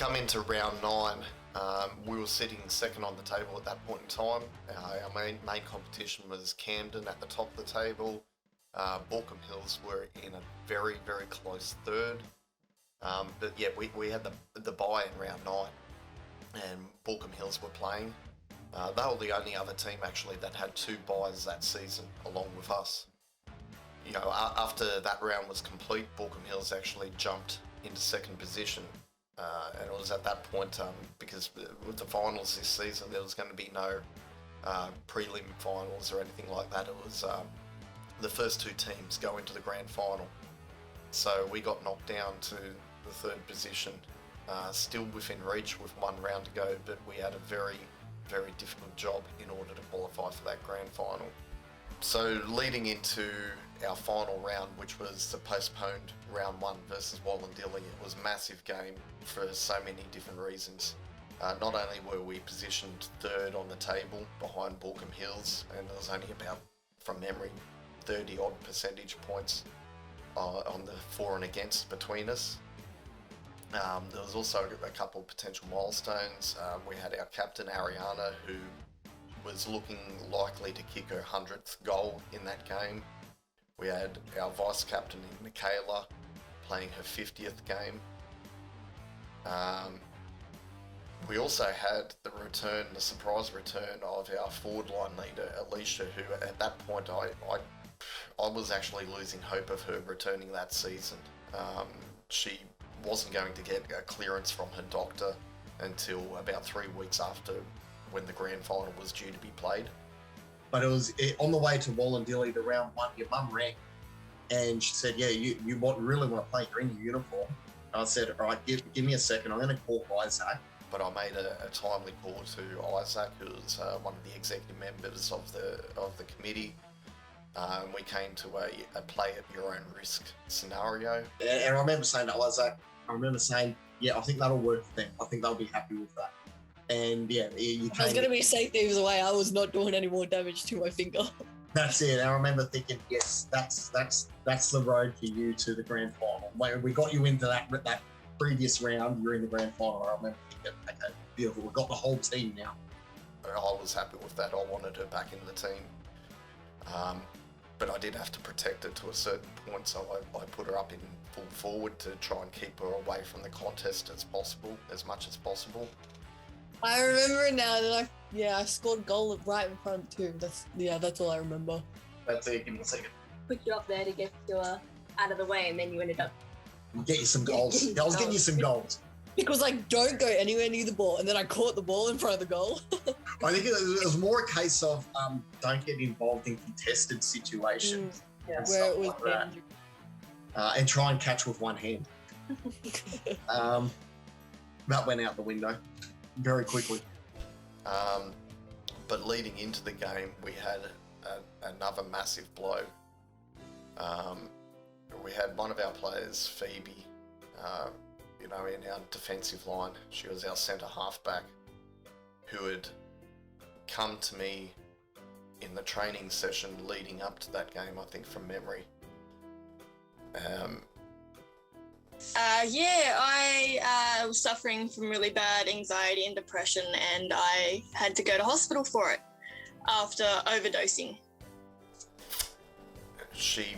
come into round 9. We were sitting second on the table at that point in time. Our main competition was Camden at the top of the table. Baulkham Hills were in a very, very close third. But yeah, we had the bye in round 9, and Baulkham Hills were playing. They were the only other team actually that had 2 byes that season, along with us. You know, after that round was complete, Baulkham Hills actually jumped into second position. And it was at that point, because with the finals this season, there was going to be no prelim finals or anything like that. It was the first 2 teams go into the grand final. So we got knocked down to the 3rd position, still within reach with 1 round to go, but we had a very, very difficult job in order to qualify for that grand final. So leading into our final round, which was the postponed round 1 versus Wallandilly, it was a massive game for so many different reasons. Not only were we positioned 3rd on the table behind Baulkham Hills, and there was only about, from memory, 30 odd percentage points on the for and against between us. There was also a couple of potential milestones. We had our captain Ariana, who was looking likely to kick her 100th goal in that game. We had our vice captain in Michaela playing her 50th game. We also had the surprise return of our forward line leader, Alicia, who at that point I was actually losing hope of her returning that season. She wasn't going to get a clearance from her doctor until about 3 weeks after when the grand final was due to be played. But it was on the way to Wallandilly, the round 1, your mum rang and she said, yeah, you really want to play, you're in your uniform. And I said, all right, give me a second, I'm going to call Isaac. But I made a timely call to Isaac, who was one of the executive members of the committee. We came to a play at your own risk scenario. And I remember saying to Isaac, yeah, I think that'll work for them. I think they'll be happy with that. And yeah, you came. I was going to be safe thieves away. I was not doing any more damage to my finger. That's it. I remember thinking, yes, that's the road for you to the grand final. When we got you into that previous round, you're in the grand final. I remember thinking, okay, beautiful. We've got the whole team now. I was happy with that. I wanted her back in the team. But I did have to protect her to a certain point, so I put her up in full forward to try and keep her away from the contest as much as possible. I remember now that I scored a goal right in front of the tomb. That's all I remember. That's it. Give me a second. Put you up there to get you out of the way, and then you ended up. Get you some goals. I was getting you some goals. It was like, don't go anywhere near the ball, and then I caught the ball in front of the goal. I think it was more a case of don't get involved in contested situations. Where it was like that. And try and catch with one hand. That went out the window very quickly. But leading into the game, we had another massive blow. We had one of our players, Phoebe, in our defensive line. She was our centre halfback, who had come to me in the training session leading up to that game, I think from memory. I was suffering from really bad anxiety and depression, and I had to go to hospital for it after overdosing. She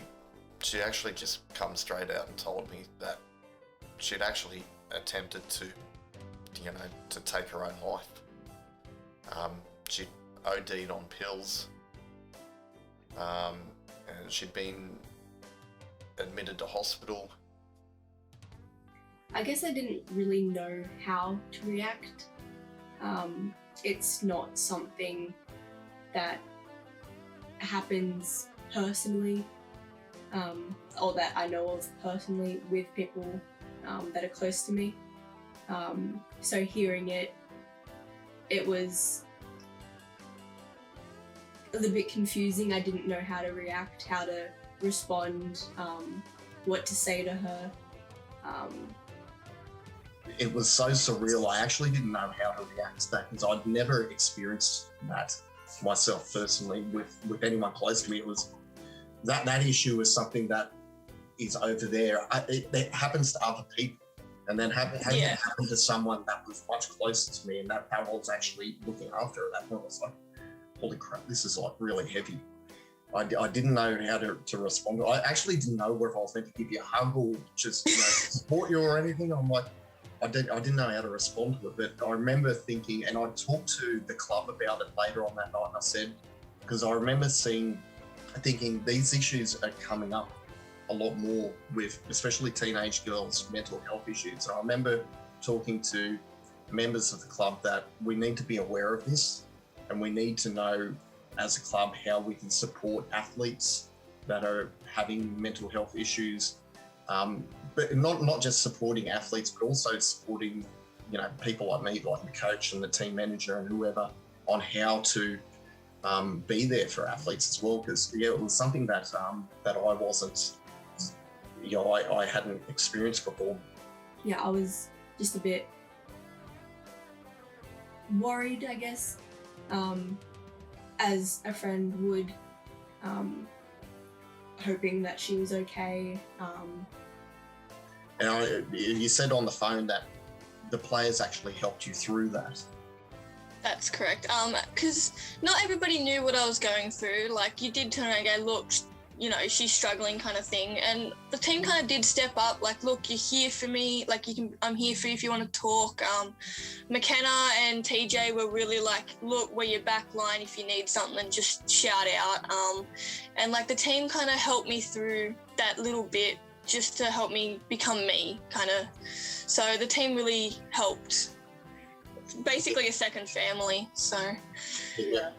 actually just come straight out and told me that she'd actually attempted to take her own life. She'd OD'd on pills, and she'd been admitted to hospital. I guess I didn't really know how to react. It's not something that happens personally, or that I know of personally with people that are close to me. So hearing it was a little bit confusing. I didn't know how to react, how to respond, what to say to her. It was so surreal. I actually didn't know how to react to that because I'd never experienced that myself personally with anyone close to me. It was that issue was something that is over there. It happens to other people, And then having Yeah. it happen to someone that was much closer to me and that I was actually looking after at that point, I was like, holy crap, this is like really heavy. I didn't know how to respond. I actually didn't know whether I was meant to give you a hug or just support you or anything. I'm like, I didn't know how to respond to it. But I remember thinking, and I talked to the club about it later on that night, and I said, because I remember thinking these issues are coming up a lot more with especially teenage girls' mental health issues. And I remember talking to members of the club that we need to be aware of this and we need to know as a club how we can support athletes that are having mental health issues, but not just supporting athletes, but also supporting people like me, like the coach and the team manager and whoever, on how to be there for athletes as well. Because it was something that I wasn't, I hadn't experienced before. Yeah, I was just a bit worried, I guess, as a friend would, hoping that she was okay. And you said on the phone that the players actually helped you through that. That's correct. Because not everybody knew what I was going through. Like, you did turn around and go, look, she's struggling, kind of thing. And the team kind of did step up. Like, look, you're here for me. Like, I'm here for you if you want to talk. McKenna and TJ were really like, look, we're your back line. If you need something, just shout out. And like, the team kind of helped me through that little bit, just to help me become me, kind of. So the team really helped. Basically a second family. So Yeah,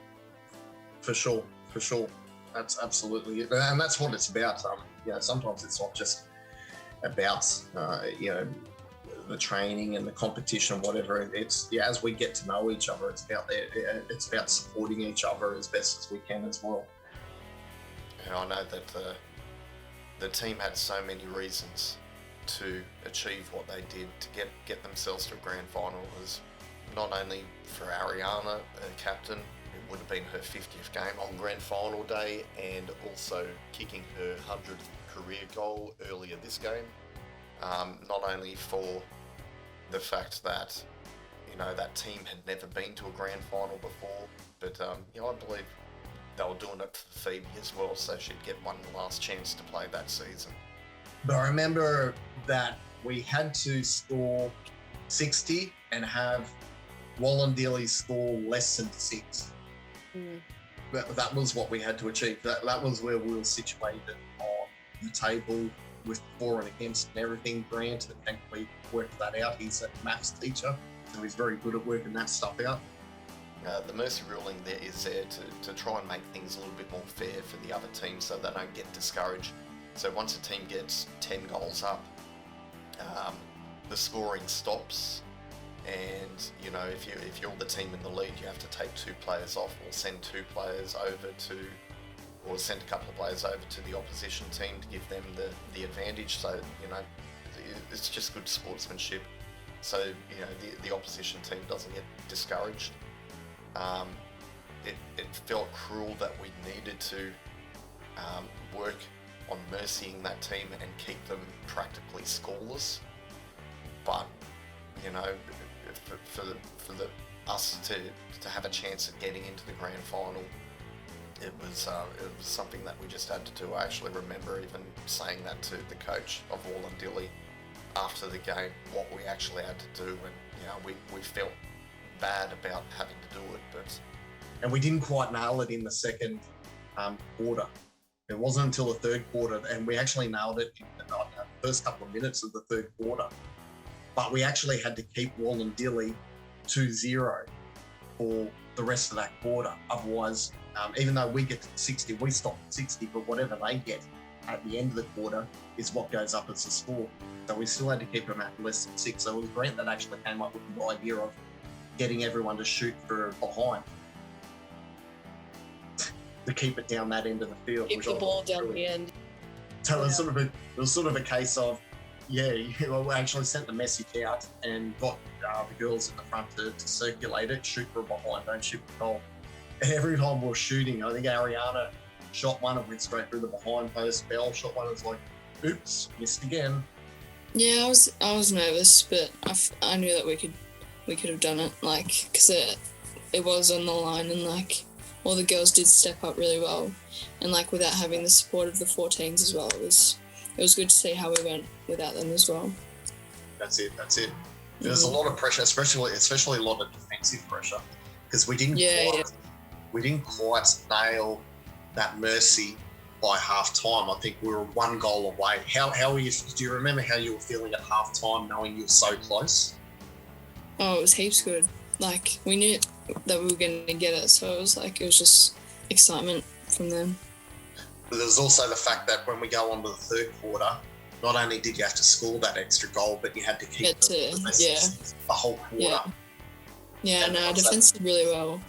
for sure. That's absolutely it. And that's what it's about. Sometimes it's not just about the training and the competition, whatever. It's as we get to know each other, it's about supporting each other as best as we can as well. And I know that the team had so many reasons to achieve what they did to get themselves to a grand final. It was not only for Ariana, the captain, it would have been her 50th game on grand final day, and also kicking her 100th career goal earlier this game. Not only for the fact that that team had never been to a grand final before, but I believe they were doing it for Phoebe as well, so she'd get one last chance to play that season. But I remember that we had to score 60 and have Wallandilly score less than 6. That was what we had to achieve. That was where we were situated on the table with for and against and everything. Grant, and thankfully worked that out. He's a maths teacher, so he's very good at working that stuff out. The mercy ruling there is there to try and make things a little bit more fair for the other team so they don't get discouraged. So once a team gets 10 goals up, the scoring stops, and if you're the team in the lead, you have to take 2 players off, or send 2 players over or send a couple of players over to the opposition team to give them the advantage. So it's just good sportsmanship. So the opposition team doesn't get discouraged. It felt cruel that we needed to work on mercying that team and keep them practically scoreless, but for us to have a chance at getting into the grand final, it was something that we just had to do. I actually remember even saying that to the coach of Wallandilly after the game, what we actually had to do, and we felt bad about having to do it, and we didn't quite nail it in the second quarter. It wasn't until the third quarter, and we actually nailed it in the first couple of minutes of the third quarter. But we actually had to keep Wallandilly 2-0 for the rest of that quarter. Otherwise, even though we get to 60, we stop at 60, but whatever they get at the end of the quarter is what goes up as the score. So we still had to keep them at less than 6. So it was Grant that actually came up with the idea of getting everyone to shoot for behind to keep it down that end of the field. Keep the ball down the end. So it was sort of a case of, we actually sent the message out and got the girls at the front to circulate it, shoot for behind, don't shoot for goal. And every time we were shooting, I think Ariana shot one and went straight through the behind post. Bell shot one and was like, oops, missed again. Yeah, I was nervous, but I knew that we could have done it, like, because it was on the line, and like all the girls did step up really well, and like without having the support of the 14s as well, it was good to see how we went without them as well. That's it. There's a lot of pressure, especially a lot of defensive pressure, because we didn't quite nail that mercy by half time. I think we were one goal away. How were you? Do you remember how you were feeling at half time, knowing you were so close? Oh, it was heaps good. Like, we knew that we were going to get it, so it was just excitement from them. But there was also the fact that when we go on to the third quarter, not only did you have to score that extra goal, but you had to keep the whole quarter. Yeah, no, our defense did really well.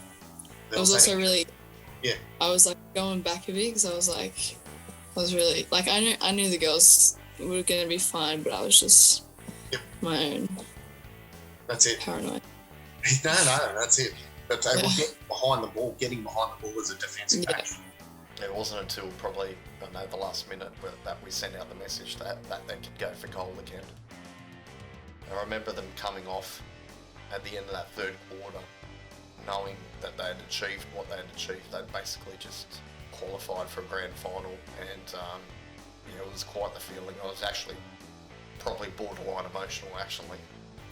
It was also really... Yeah. I was like going back a bit because I was really... Like, I knew the girls were going to be fine, but I was just my own... That's it. Paranoid. No, that's it. But getting behind the ball was a defensive action. It wasn't until probably, the last minute that we sent out the message that they could go for goal again. I remember them coming off at the end of that third quarter, knowing that they had achieved what they had achieved. They'd basically just qualified for a grand final, and it was quite the feeling. I was actually probably borderline emotional, actually.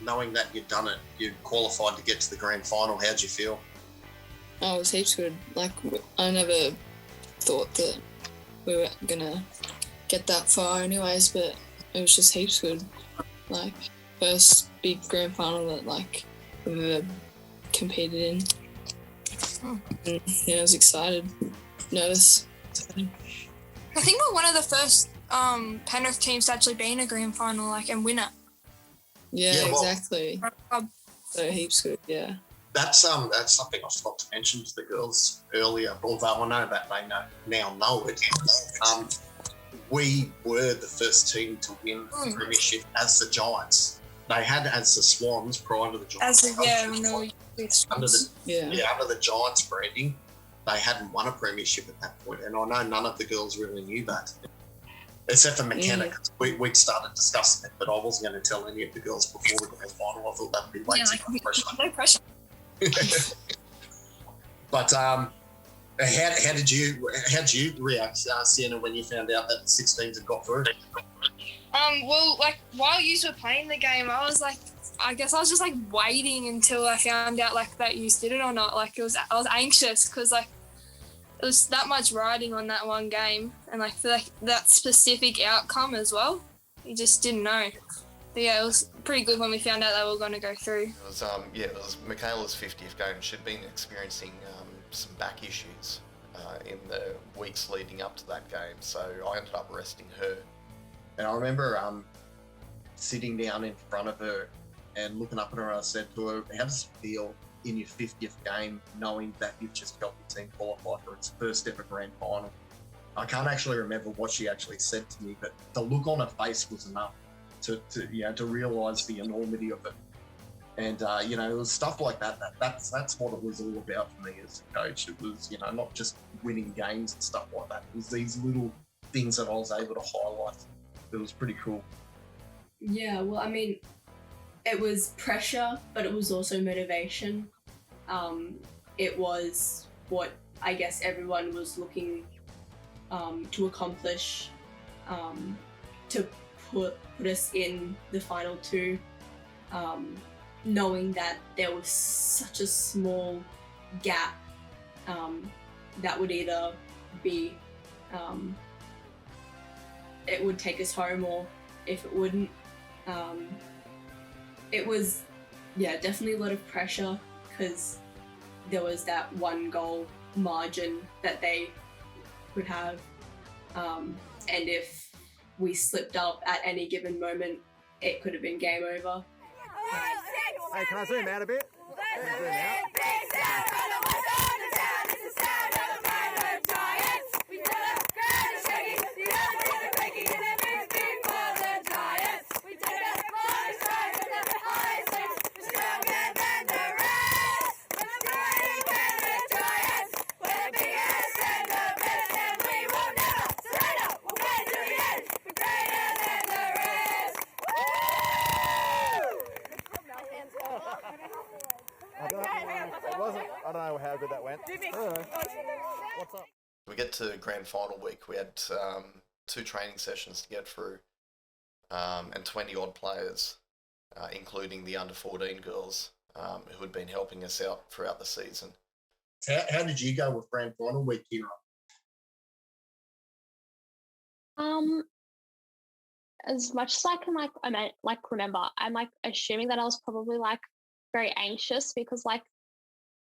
Knowing that you'd done it, you'd qualified to get to the grand final, how'd you feel? Oh, it was heaps good. Like, I never thought that we were gonna get that far anyways, but it was just heaps good. Like, first big grand final that like we've ever competed in. And, I was excited, nervous. Excited. I think we're one of the first Penrith teams to actually be in a grand final, like, and win it. Yeah, exactly. So heaps good, yeah. That's something I forgot to mention to the girls earlier, although I know that they now know it. We were the first team to win the premiership as the Giants. They had as the Swans prior to the Giants. Under the Giants branding, they hadn't won a premiership at that point, and I know none of the girls really knew that, except for McKenna. We'd started discussing it, but I wasn't going to tell any of the girls before the grand final. I thought that'd be way too much pressure. No pressure. But how did you react, Sienna, when you found out that the 16s had got through? Well, like, while you were playing the game, I was like, I guess I was just like waiting until I found out like that you did it or not. Like, I was anxious because like it was that much riding on that one game, and like for like that specific outcome as well. You just didn't know. But yeah, it was pretty good when we found out they were going to go through. It was Michaela's 50th game. She'd been experiencing some back issues in the weeks leading up to that game, so I ended up resting her. And I remember sitting down in front of her and looking up at her, and I said to her, how does it feel in your 50th game knowing that you've just got the team qualified for its first ever grand final? I can't actually remember what she actually said to me, but the look on her face was enough to realise the enormity of it. And it was stuff like that's what it was all about for me as a coach. It was, not just winning games and stuff like that. It was these little things that I was able to highlight. It was pretty cool. Yeah, well, I mean, it was pressure, but it was also motivation. It was what I guess everyone was looking to accomplish, to put us in the final two, knowing that there was such a small gap that would either be it would take us home, or if it wouldn't. It was, definitely a lot of pressure because there was that one goal margin that they could have, and if we slipped up at any given moment, it could have been game over. Hey, can I zoom out a bit? Zoom out. I don't know how good that went. What's up? We get to grand final week. We had 2 training sessions to get through, and 20 odd players, including the under 14 girls who had been helping us out throughout the season. How did you go with grand final week, Kira? As much as I can remember, I'm like assuming that I was probably like very anxious because like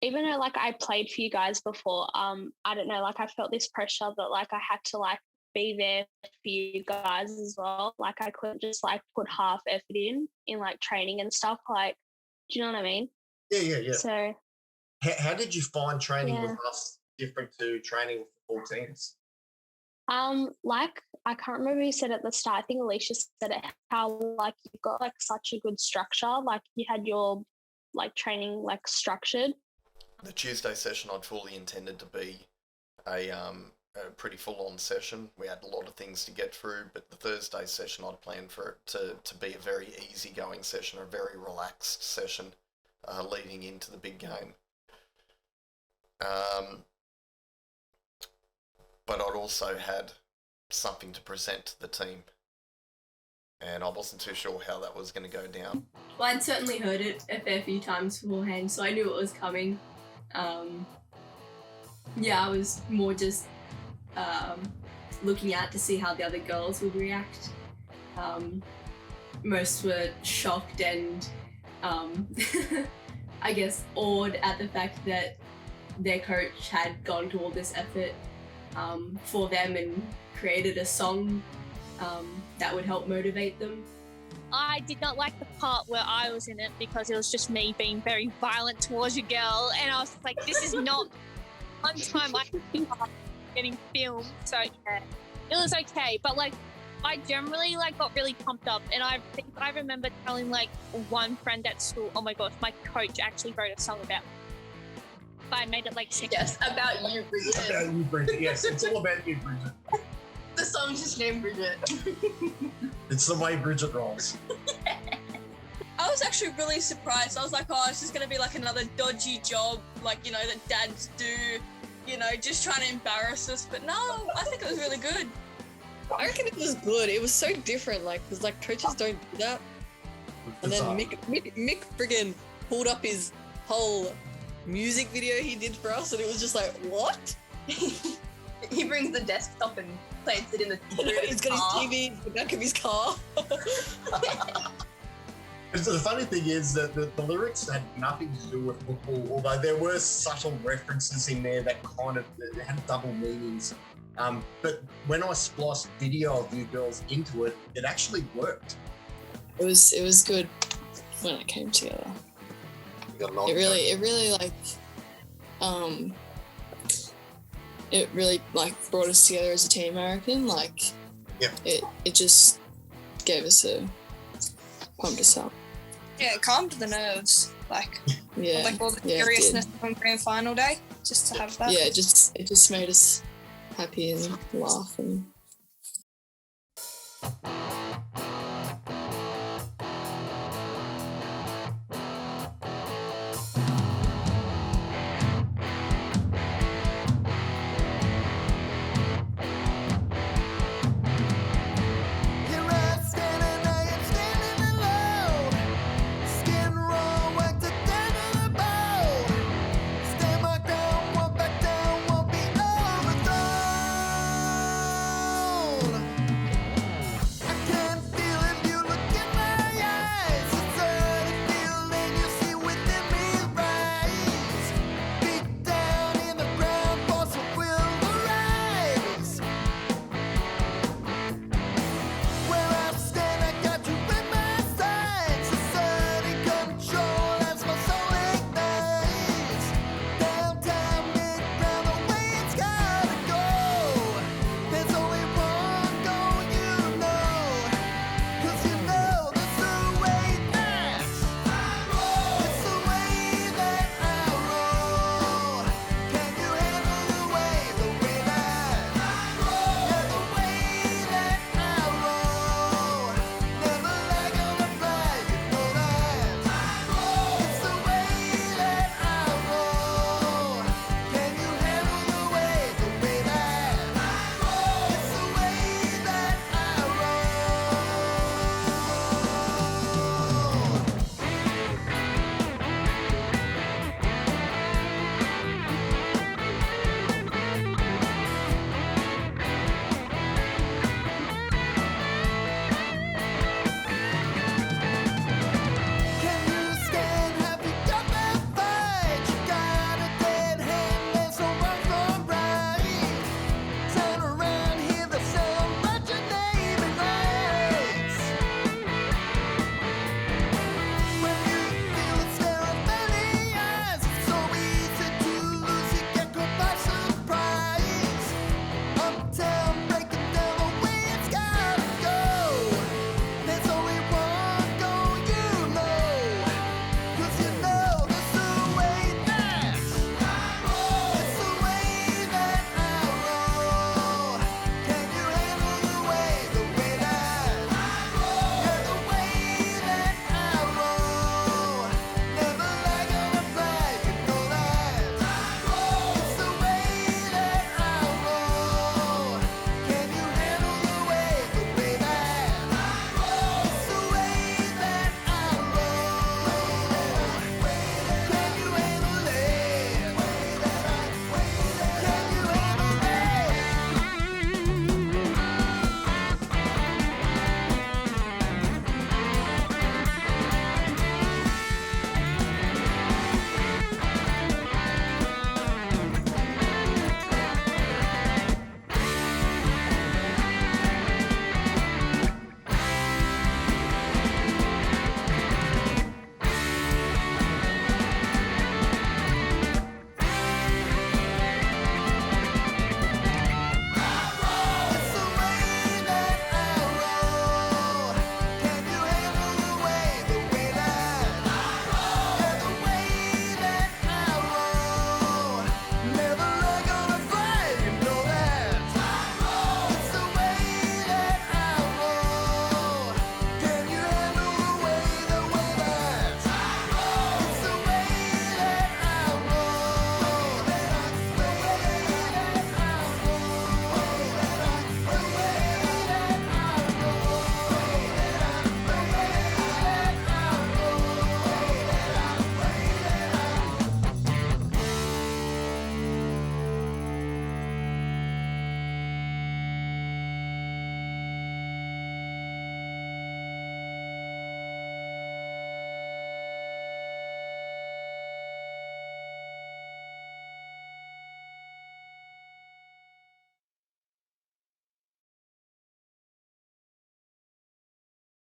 even though like I played for you guys before, I don't know, like I felt this pressure that like I had to like be there for you guys as well. Like I couldn't just like put half effort in like training and stuff. Like, do you know what I mean? Yeah. So How did you find training Yeah. with us different to training with the full teams? like I can't remember who said at the start. I think Alicia said it. How like you've got like such a good structure. Like you had your like training like structured. The Tuesday session I'd fully intended to be a pretty full-on session. We had a lot of things to get through, but the Thursday session I'd planned for it to be a very easygoing session, a very relaxed session leading into the big game. But I'd also had something to present to the team, and I wasn't too sure how that was going to go down. Well, I'd certainly heard it a fair few times beforehand, so I knew it was coming. Yeah, I was more just looking out to see how the other girls would react. Most were shocked and I guess awed at the fact that their coach had gone to all this effort for them and created a song that would help motivate them. I did not like the part where I was in it because it was just me being very violent towards a girl, and I was like, this is not one time I'm getting filmed. So yeah, it was okay, but like I generally like got really pumped up, and I think I remember telling like one friend at school, oh my gosh, my coach actually wrote a song about me. But I made it like sing. Yes, about you, Bridget. About you, Bridget. Yes, it's all about you, Bridget. The song's just named Bridget. It's the way Bridget rolls. I was actually really surprised. I was like, oh, it's just going to be like another dodgy job, like, you know, that dads do, you know, just trying to embarrass us. But no, I think it was really good. I reckon it was good. It was so different, like, because like coaches don't do that. And then Mick friggin' pulled up his whole music video he did for us, and it was just like, what? He brings the desktop and plants it in the He's got his TV in the back of his car. So the funny thing is that the lyrics had nothing to do with football, although there were subtle references in there that kind of had double meanings. But when I spliced video of you girls into it, it actually worked. It was good when it came together. It really like it really like brought us together as a team, I reckon. Like it just gave us pumped us up. Yeah, it calmed the nerves. Like Yeah. like all the seriousness on grand final day. Just to have that. Yeah, it just made us happy and laugh and